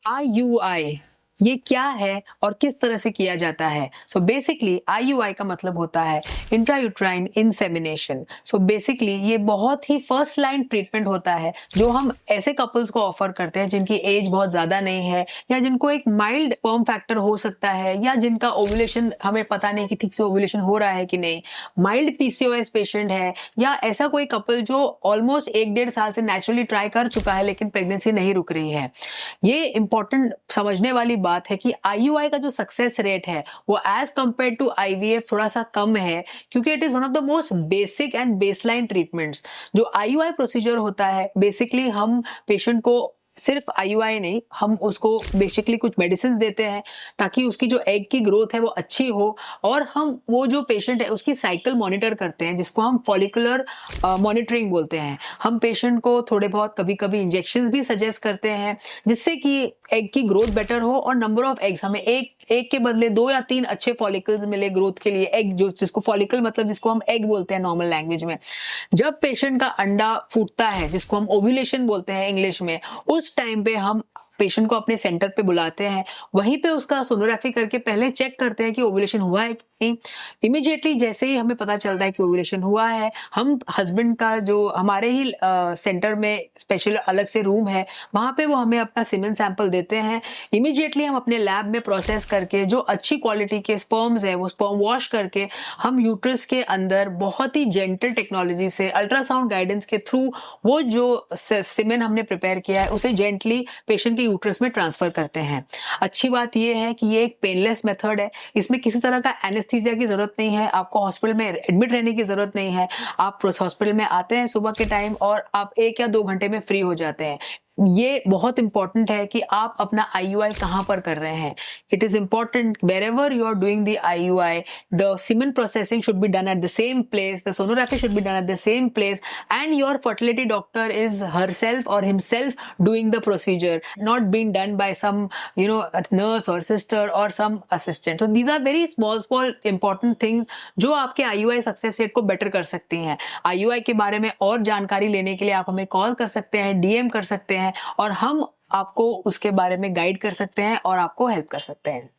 IUI ये क्या है और किस तरह से किया जाता है? सो बेसिकली IUI का मतलब होता है इंट्रायूट्राइन इंसेमिनेशन। सो बेसिकली ये बहुत ही फर्स्ट लाइन ट्रीटमेंट होता है जो हम ऐसे कपल्स को ऑफर करते हैं जिनकी एज बहुत ज़्यादा नहीं है, या जिनको एक माइल्ड स्पर्म फैक्टर हो सकता है, या जिनका ओव्यूलेशन हमें पता नहीं कि ठीक से ओव्यूलेशन हो रहा है कि नहीं, माइल्ड PCOS पेशेंट है, या ऐसा कोई कपल जो ऑलमोस्ट 1-1.5 साल से नेचुरली ट्राई कर चुका है लेकिन प्रेगनेंसी नहीं रुक रही है। ये इंपॉर्टेंट समझने वाली बात है कि IUI का जो सक्सेस रेट है वो एज कंपेयर टू IVF थोड़ा सा कम है, क्योंकि it is one of the most basic and baseline treatments. जो IUI प्रोसीजर होता है, बेसिकली हम पेशेंट को सिर्फ IUI नहीं, हम उसको बेसिकली कुछ मेडिसिन देते हैं ताकि उसकी जो एग की ग्रोथ है वो अच्छी हो, और हम वो जो पेशेंट है उसकी साइकिल मॉनिटर करते हैं जिसको हम फॉलिकुलर मॉनिटरिंग बोलते हैं। हम पेशेंट को थोड़े बहुत कभी कभी इंजेक्शन भी सजेस्ट करते हैं जिससे कि एग की ग्रोथ बेटर हो, और नंबर ऑफ एग्स, हमें एक के बदले 2 या 3 अच्छे फॉलिकल्स मिले ग्रोथ के लिए। एग जो जिसको फॉलिकल मतलब जिसको हम एग बोलते हैं नॉर्मल लैंग्वेज में, जब पेशेंट का अंडा फूटता है जिसको हम ओव्यूलेशन बोलते हैं इंग्लिश में, उस टाइम पे हम पेशेंट को अपने सेंटर पे बुलाते हैं, वहीं पे उसका सोनोग्राफी करके पहले चेक करते हैं कि ओव्यूलेशन हुआ है कि नहीं। इमीडिएटली जैसे ही हमें पता चलता है कि ओव्यूलेशन हुआ है, हम हस्बैंड का जो हमारे ही सेंटर में स्पेशल अलग से रूम है, वहां पे वो हमें अपना सीमेन सैंपल देते हैं। इमीडिएटली हम अपने लैब में प्रोसेस करके जो अच्छी क्वालिटी के स्पर्म्स है वो स्पर्म वॉश करके हम यूट्रस के अंदर बहुत ही जेंटल टेक्नोलॉजी से अल्ट्रासाउंड गाइडेंस के थ्रू वो जो सीमेन हमने प्रिपेयर किया है उसे जेंटली पेशेंट के यूट्रस में ट्रांसफर करते हैं। अच्छी बात यह है कि ये एक पेनलेस मेथड है, इसमें किसी तरह का एनेस्थीसिया की जरूरत नहीं है, आपको हॉस्पिटल में एडमिट रहने की जरूरत नहीं है। आप हॉस्पिटल में आते हैं सुबह के टाइम और आप 1 या 2 घंटे में फ्री हो जाते हैं। ये बहुत इंपॉर्टेंट है कि आप अपना IUI कहाँ पर कर रहे हैं। It is important wherever you are doing the IUI, the semen processing should be done at the same place, the sonography should be done at the same place, and your fertility doctor is herself or himself doing the procedure, not being done by some a nurse or sister or some assistant. So these are very small important things जो आपके IUI success rate को better कर सकती हैं। IUI के बारे में और जानकारी लेने के लिए आप हमें कॉल कर सकते हैं, DM कर सकते हैं, और हम आपको उसके बारे में गाइड कर सकते हैं और आपको हेल्प कर सकते हैं।